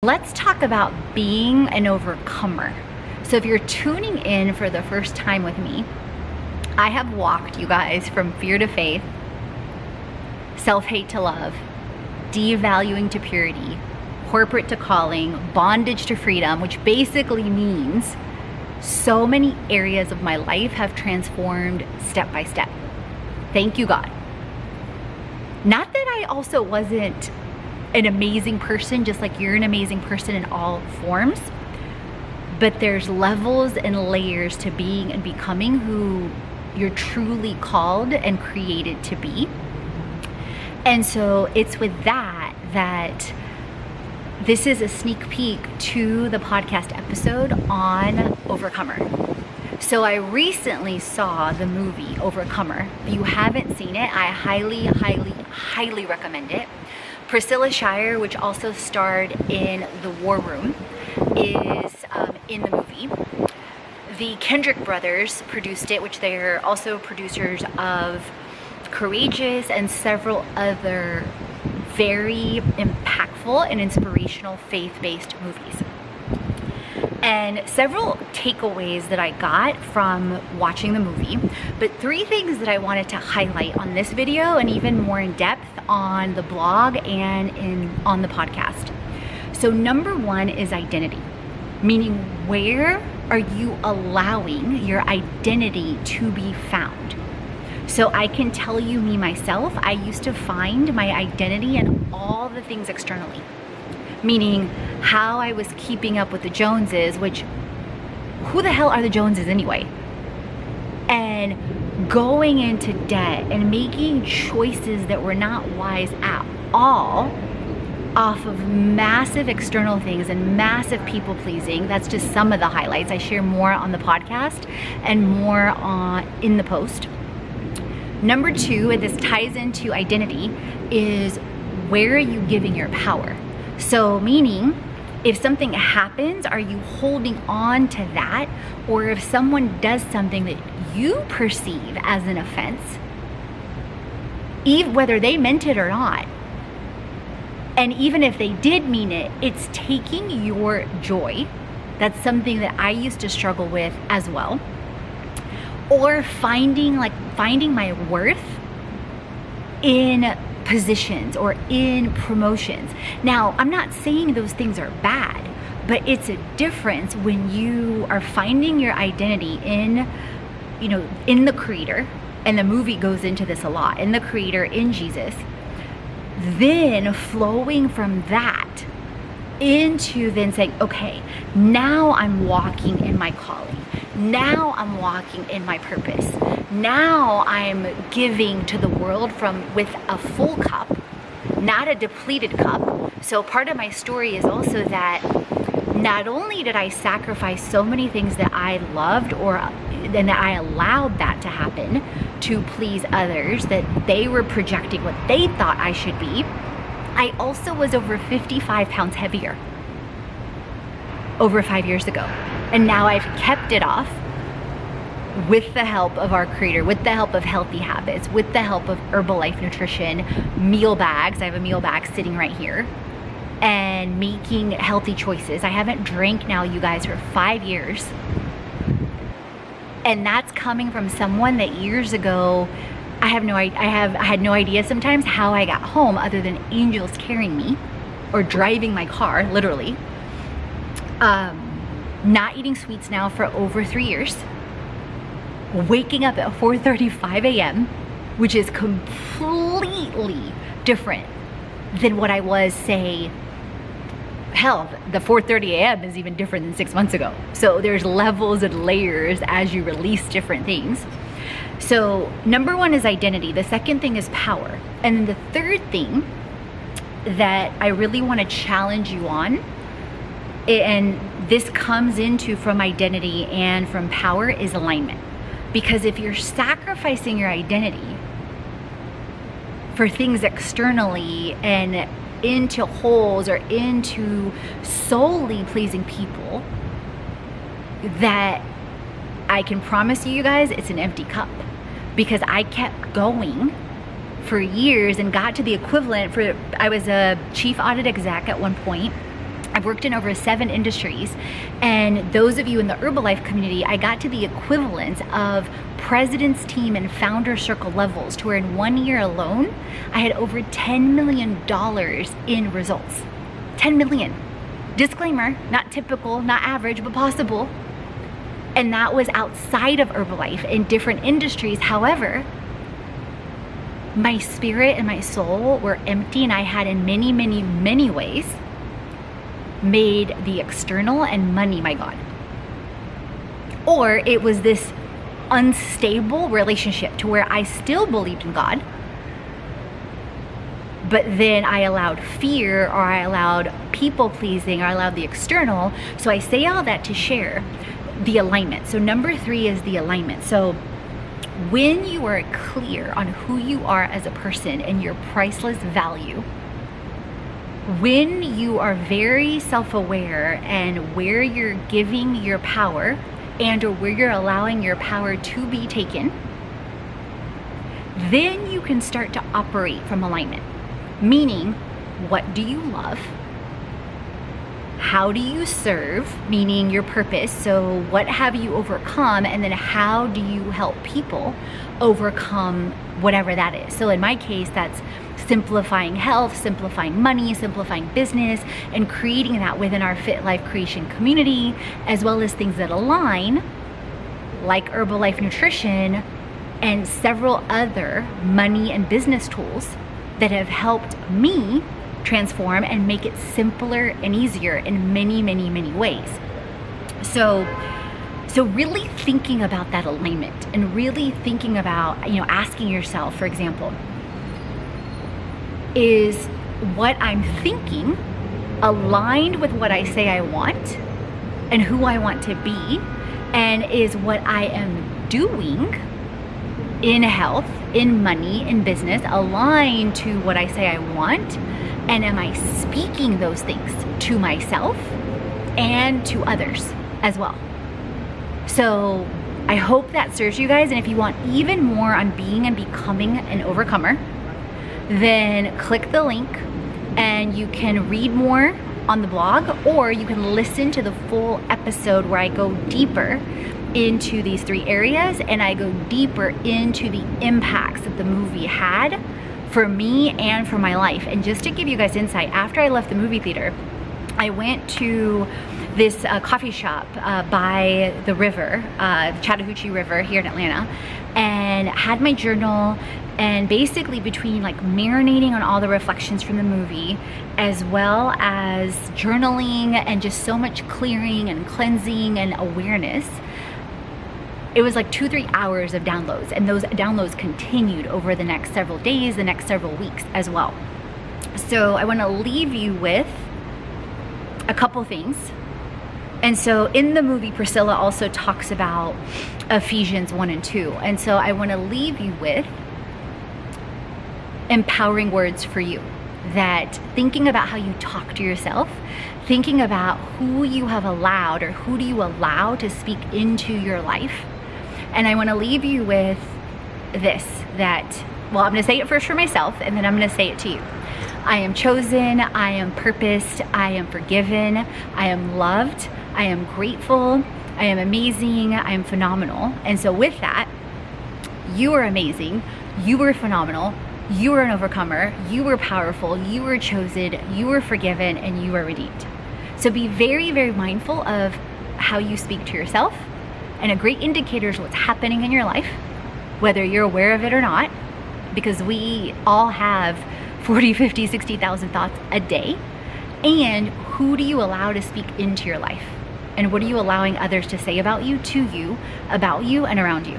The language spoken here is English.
let's talk about being an overcomer. So if you're tuning in for the first time with me, I have walked you guys from fear to faith, self-hate to love, devaluing to purity, corporate to calling, bondage to freedom, which basically means so many areas of my life have transformed step by step. Thank you, God. Not that I also wasn't an amazing person, just like you're an amazing person in all forms, but there's levels and layers to being and becoming who you're truly called and created to be. And so it's with that this is a sneak peek to the podcast episode on Overcomer. So I recently saw the movie Overcomer. If you haven't seen it, I highly, highly, highly recommend it. Priscilla Shirer, which also starred in The War Room, is in the movie. The Kendrick brothers produced it, which they're also producers of Courageous and several other very impactful and inspirational faith-based movies. And several takeaways that I got from watching the movie, but 3 things that I wanted to highlight on this video and even more in depth on the blog and on the podcast. So number 1 is identity, meaning where are you allowing your identity to be found? So I can tell you, me myself, I used to find my identity in all the things externally, meaning how I was keeping up with the Joneses, which who the hell are the Joneses anyway? And going into debt and making choices that were not wise at all off of massive external things and massive people pleasing. That's just some of the highlights. I share more on the podcast and more in the post. Number 2, and this ties into identity, is where are you giving your power? So meaning, if something happens, are you holding on to that? Or if someone does something that you perceive as an offense, whether they meant it or not, and even if they did mean it, it's taking your joy. That's something that I used to struggle with as well. Or finding my worth in positions or in promotions. Now, I'm not saying those things are bad, but it's a difference when you are finding your identity in the Creator, and the movie goes into this a lot, in the Creator, in Jesus, then flowing from that into then saying, okay, now I'm walking in my calling. Now I'm walking in my purpose. Now I'm giving to the world with a full cup, not a depleted cup. So part of my story is also that not only did I sacrifice so many things that I loved and that I allowed that to happen to please others, that they were projecting what they thought I should be, I also was over 55 pounds heavier over 5 years ago. And now I've kept it off with the help of our Creator, with the help of healthy habits, with the help of Herbalife nutrition, meal bags. I have a meal bag sitting right here, and making healthy choices. I haven't drank now, you guys, for 5 years. And that's coming from someone that years ago, I had no idea sometimes how I got home other than angels carrying me or driving my car, literally. Not eating sweets now for over 3 years. Waking up at 4:35 a.m., which is completely different than what I was, say, hell, the 4:30 a.m. is even different than 6 months ago. So there's levels and layers as you release different things. So number 1 is identity. The second thing is power. And then the third thing that I really want to challenge you on, and this comes into from identity and from power, is alignment. Because if you're sacrificing your identity for things externally and into holes or into solely pleasing people, that I can promise you guys, it's an empty cup. Because I kept going for years and got to the equivalent I was a chief audit exec at one point, I've worked in over 7 industries, and those of you in the Herbalife community, I got to the equivalent of president's team and founder circle levels, to where in 1 year alone, I had over $10 million in results. 10 million. Disclaimer, not typical, not average, but possible. And that was outside of Herbalife in different industries. However, my spirit and my soul were empty, and I had in many, many, many ways made the external and money my God. Or it was this unstable relationship to where I still believed in God, but then I allowed fear, or I allowed people pleasing, or I allowed the external. So I say all that to share the alignment. So number 3 is the alignment. So when you are clear on who you are as a person and your priceless value, when you are very self-aware and where you're giving your power and or where you're allowing your power to be taken, then you can start to operate from alignment. Meaning, what do you love? How do you serve? Meaning your purpose. So what have you overcome? And then how do you help people overcome whatever that is? So in my case, that's simplifying health, simplifying money, simplifying business, and creating that within our Fit Life Creation community, as well as things that align, like Herbalife Nutrition and several other money and business tools that have helped me transform and make it simpler and easier in many, many, many ways. So really thinking about that alignment, and really thinking about, asking yourself, for example, is what I'm thinking aligned with what I say I want and who I want to be? And is what I am doing in health, in money, in business aligned to what I say I want? And am I speaking those things to myself and to others as well? So I hope that serves you guys. And if you want even more on being and becoming an overcomer, then click the link and you can read more on the blog, or you can listen to the full episode where I go deeper into these 3 areas, and I go deeper into the impacts that the movie had for me and for my life. And just to give you guys insight, after I left the movie theater, I went to this coffee shop by the river, the Chattahoochee River here in Atlanta, and had my journal. And basically, between like marinating on all the reflections from the movie, as well as journaling and just so much clearing and cleansing and awareness, it was like 2-3 hours of downloads. And those downloads continued over the next several days, the next several weeks as well. So I want to leave you with a couple things. And so in the movie, Priscilla also talks about Ephesians 1 and 2. And so I want to leave you with empowering words for you, that thinking about how you talk to yourself, thinking about who you have allowed, or who do you allow to speak into your life. And I want to leave you with this, that, well, I'm going to say it first for myself, and then I'm going to say it to you. I am chosen, I am purposed, I am forgiven, I am loved, I am grateful, I am amazing, I am phenomenal. And so with that, you are amazing, you are phenomenal, you are an overcomer, you are powerful, you are chosen, you are forgiven, and you are redeemed. So be very, very mindful of how you speak to yourself. And a great indicator is what's happening in your life, whether you're aware of it or not, because we all have 40, 50, 60,000 thoughts a day. And who do you allow to speak into your life? And what are you allowing others to say about you, to you, about you, and around you?